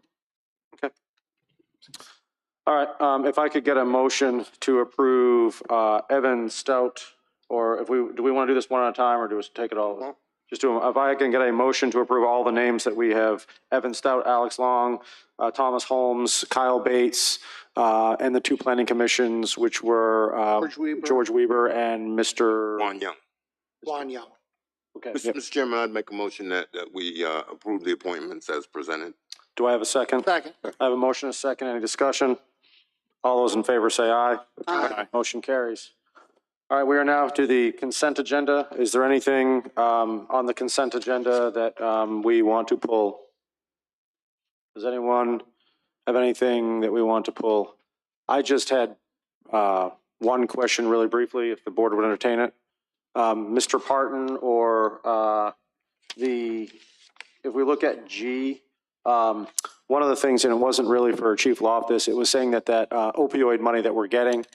All right, if I could get a motion to approve Evan Stout, or do we want to do this one at a time, or do we take it all? Just do them. If I can get a motion to approve all the names that we have, Evan Stout, Alex Long, Thomas Holmes, Kyle Bates, and the two planning commissions, which were George Weber and Mr. Juan Young. Juan Young. Okay. Mr. Chairman, I'd make a motion that we approve the appointments as presented. Do I have a second? Second. I have a motion, a second. Any discussion? All those in favor say aye. Aye. Motion carries. All right, we are now to the consent agenda. Is there anything on the consent agenda that we want to pull? Does anyone have anything that we want to pull? I just had one question really briefly, if the board would entertain it. Mr. Parton or if we look at G, one of the things, and it wasn't really for Chief Loftus, it was saying that opioid money that we're getting,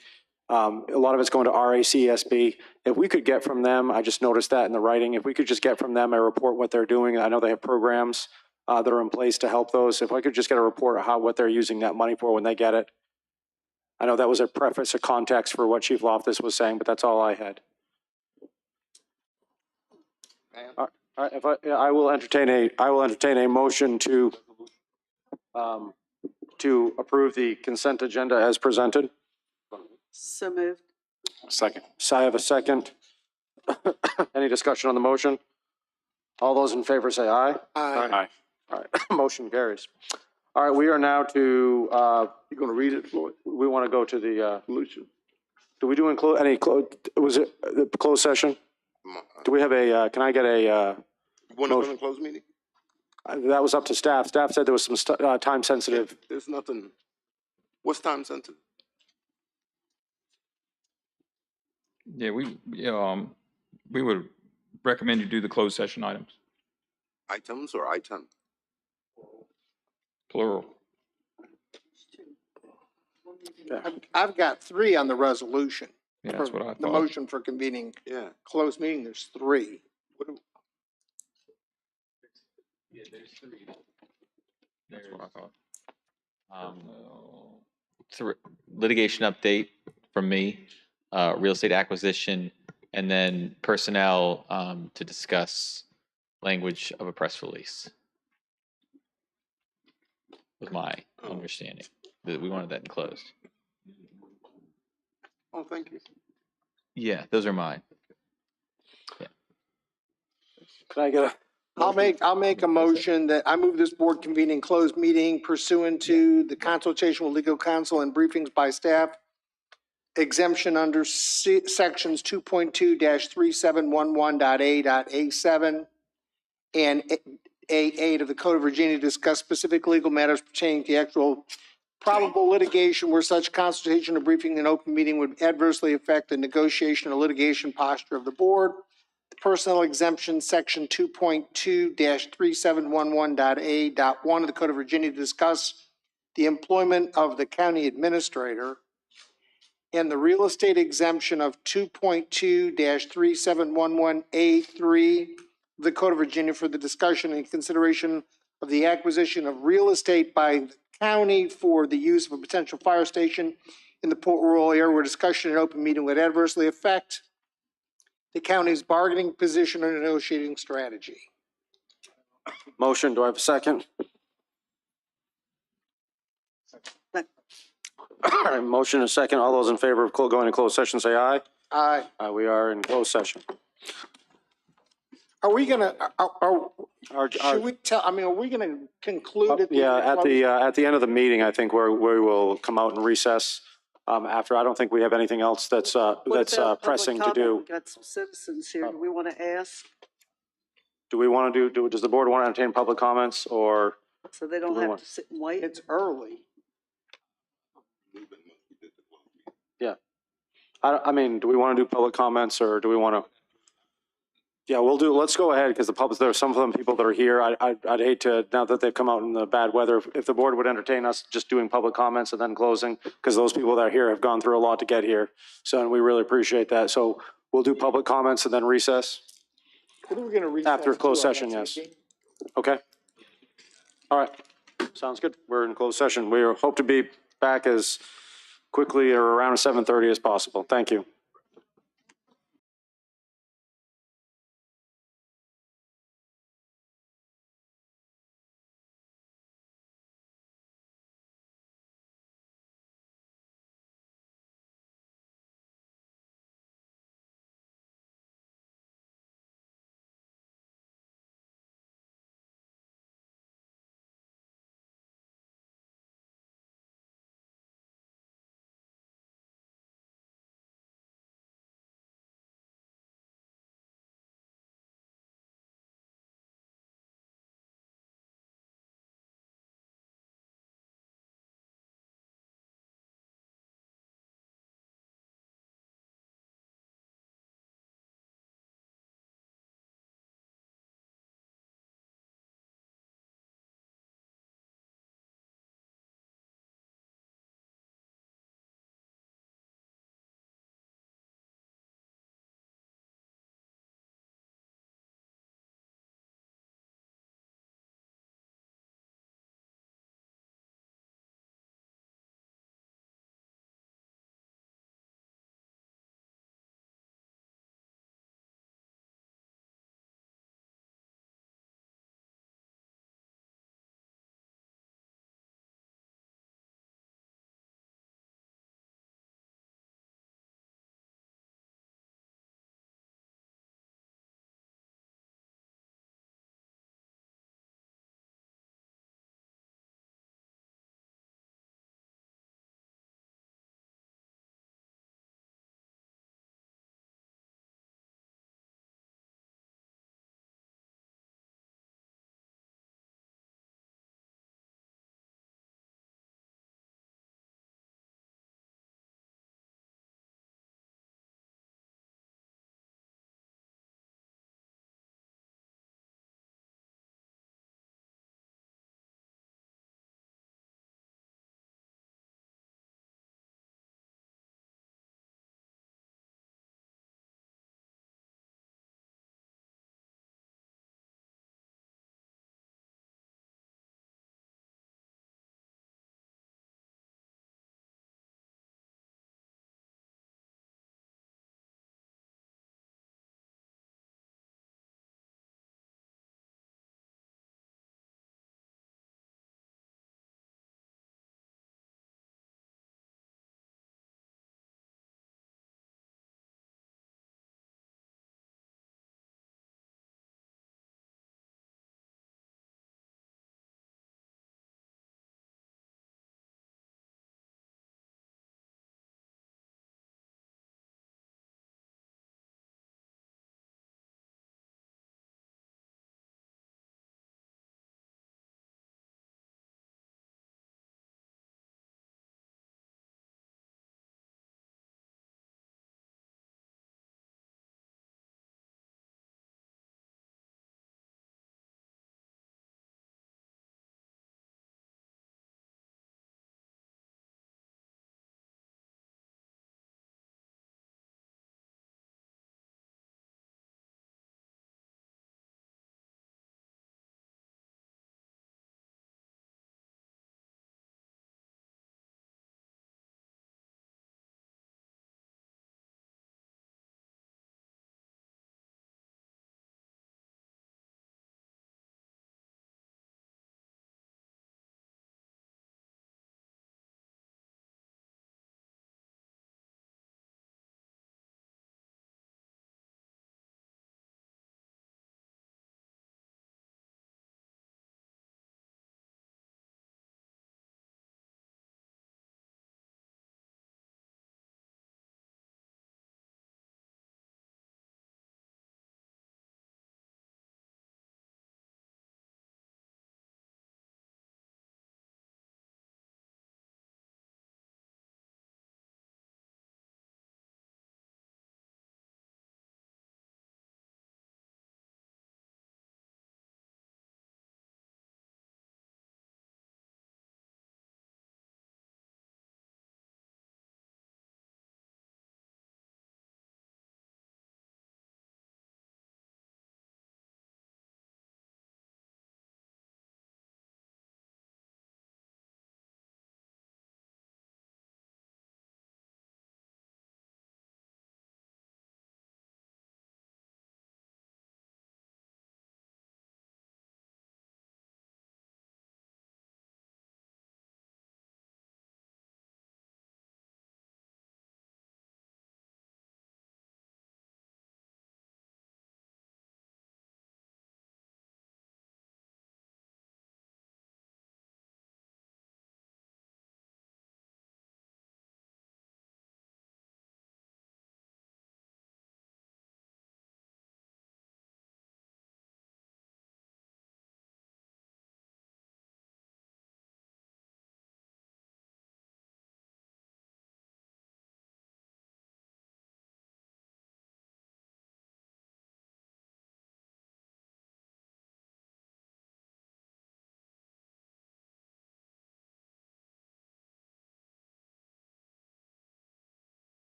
a lot of it's going to RACSB. If we could get from them, I just noticed that in the writing, if we could just get from them a report what they're doing. I know they have programs that are in place to help those. If I could just get a report of what they're using that money for when they get it. I know that was a preface, a context for what Chief Loftus was saying, but that's all I had. All right, I will entertain a motion to approve the consent agenda as presented. So moved. Second. So I have a second. Any discussion on the motion? All those in favor say aye. Aye. All right, motion carries. All right, we are now to, You gonna read it, Floyd? we want to go to the, Solution. do we do was it the closed session? Do we have can I get a, You want to go to a closed meeting? That was up to staff. Staff said there was some time sensitive. There's nothing, what's time sensitive? Yeah, we would recommend you do the closed session items, Items or item? plural. I've got three on the resolution. Yeah, that's what I The thought. motion for convening Yeah. closed meeting, there's three. That's what I thought. Litigation update from me, real estate acquisition, and then personnel to discuss language of a press release. Was my understanding that we wanted that enclosed. Oh, thank you. Yeah, those are mine. Can I get a? I'll make a motion that I move this board convening closed meeting pursuant to the consultation with legal counsel and briefings by staff. Exemption under sections 2.2-3711.a.a7 and A8 of the Code of Virginia to discuss specific legal matters pertaining to the actual probable litigation where such consultation or briefing in an open meeting would adversely affect the negotiation or litigation posture of the board. The personnel exemption, section 2.2-3711.a.1 of the Code of Virginia to discuss the employment of the county administrator, and the real estate exemption of 2.2-3711A3 of the Code of Virginia for the discussion and consideration of the acquisition of real estate by the county for the use of a potential fire station in the Port Royal area where discussion in open meeting would adversely affect the county's bargaining position or negotiating strategy. Motion, do I have a second? All right, motion and a second. All those in favor of going to closed session, say aye. Aye. We are in closed session. Are we gonna, Our- should we tell, I mean, are we gonna conclude at the? Yeah, at the end of the meeting, I think we will come out and recess. After, I don't think we have anything else that's What about public pressing to comment? do. We've got some citizens here. Do we want to ask Do we want to does the board want to entertain public comments or? so they don't we have want- to sit and wait? It's early. I mean, do we want to do public comments or do we want to? Yeah, let's go ahead because there are some of them people that are here. I'd hate to, now that they've come out in the bad weather, if the board would entertain us just doing public comments and then closing, because those people that are here have gone through a lot to get here. So, and we really appreciate that. So we'll do public comments and then recess. What are we gonna recess? After closed to, session, yes. 18? Okay. All right. Sounds good. We're in closed session. We hope to be back as quickly or around 7:30 as possible. Thank you.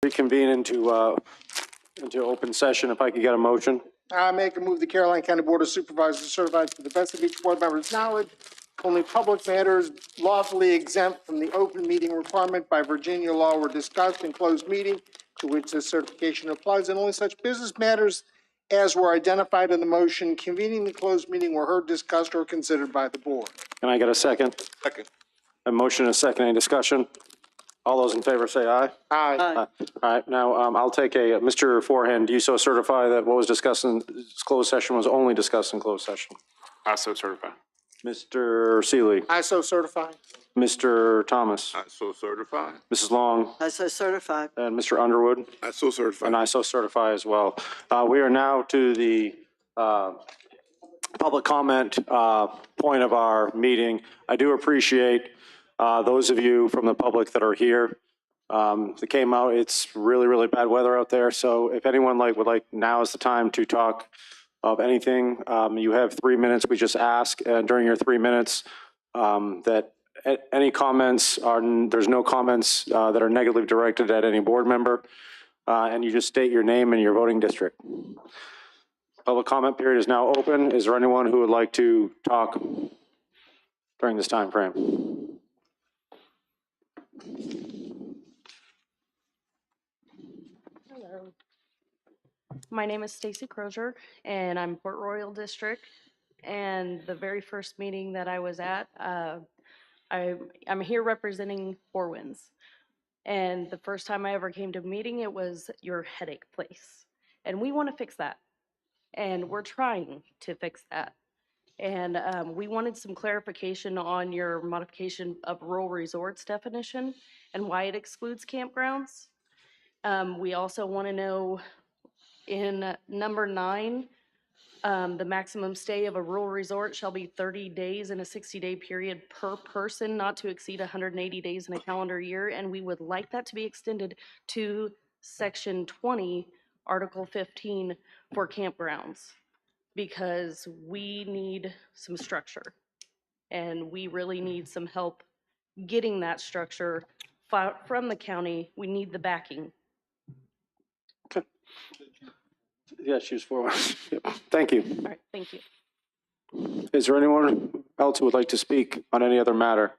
reconvene into open session. If I could get a motion. I make a move the Caroline County Board of Supervisors certifies to the best of each board member's knowledge, only public matters lawfully exempt from the open meeting requirement by Virginia law were discussed in closed meeting to which this certification applies, and only such business matters as were identified in the motion convening the closed meeting were heard, discussed, or considered by the board. Can I get a second? Second. A motion and a second. Any discussion? All those in favor say aye. Aye. All right, now, I'll take Mr. Forehand, do you so certify that what was discussed in closed session was only discussed in closed session? I so certify. Mr. Seeley, I so certify. Mr. Thomas, I so certify. Mrs. Long, I so certify. and Mr. Underwood, I so certify. and I so certify as well. We are now to the public comment point of our meeting. I do appreciate those of you from the public that are here. That came out, it's really, really bad weather out there. So if anyone would like, now is the time to talk of anything. You have 3 minutes. We just ask during your 3 minutes that any comments there's no comments that are negatively directed at any board member. And you just state your name and your voting district. Public comment period is now open. Is there anyone who would like to talk during this time frame? Hello. My name is Stacy Crozier, and I'm Port Royal District. And the very first meeting that I was at, I'm here representing Four Winds. And the first time I ever came to a meeting, it was your headache place. And we want to fix that. And we're trying to fix that. And we wanted some clarification on your modification of rural resorts definition and why it excludes campgrounds. We also want to know in number 9, the maximum stay of a rural resort shall be 30 days in a 60-day period per person, not to exceed 180 days in a calendar year. And we would like that to be extended to Section 20, Article 15 for campgrounds, because we need some structure. And we really need some help getting that structure from the county. We need the backing. Yeah, choose 4 ones. Yep. Thank you. All right, thank you. Is there anyone else who would like to speak on any other matter?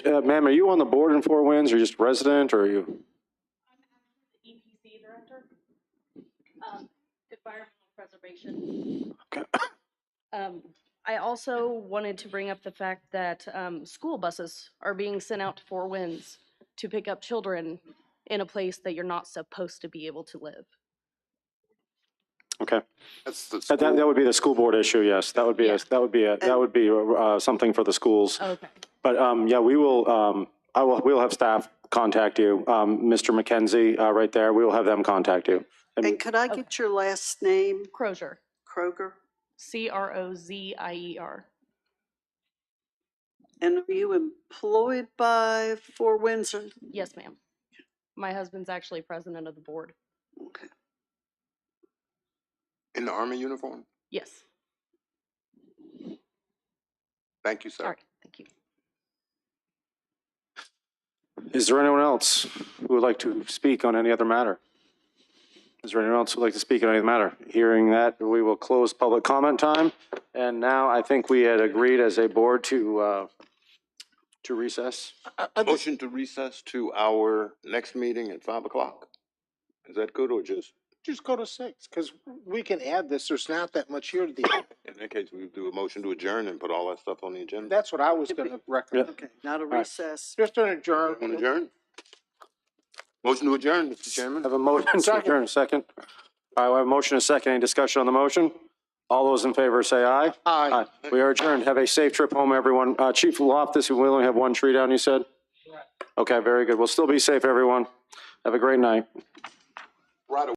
Ma'am, are you on the board in Four Winds, or just resident, or are you? I'm EPC director, environmental preservation. Okay. I also wanted to bring up the fact that school buses are being sent out to Four Winds to pick up children in a place that you're not supposed to be able to live. Okay. That's the That school. would be the school board issue. Yes, that would be Yeah. that would be something for the schools. Okay. But yeah, we will. We'll have staff contact you, Mr. McKenzie, right there. We will have them contact you. And could I get your last name? Crozier, Kroger? Crozier. And are you employed by Four Winds? Yes, ma'am. My husband's actually president of the board. Okay. In the Army uniform? Yes. Thank you, sir. All right, thank you. Is there anyone else who would like to speak on any other matter? Is there anyone else who would like to speak on any matter? Hearing that, we will close public comment time. And now I think we had agreed as a board to recess. Motion to recess to our next meeting at 5 o'clock. Is that good or just? Just go to 6, because we can add this. There's not that much here to the, In that case, we do a motion to adjourn and put all that stuff on the agenda. that's what I was gonna recommend. Okay, not a right. recess. Just an adjourn. Want to adjourn? Motion to adjourn, Mr. Chairman. Have a motion to Second. adjourn, second. All right, we have a motion and a second. Any discussion on the motion? All those in favor say aye. Aye. We are adjourned. Have a safe trip home, everyone. Chief Loftus, we only have one tree down, you said? Okay, very good. We'll still be safe, everyone. Have a great night. Right away.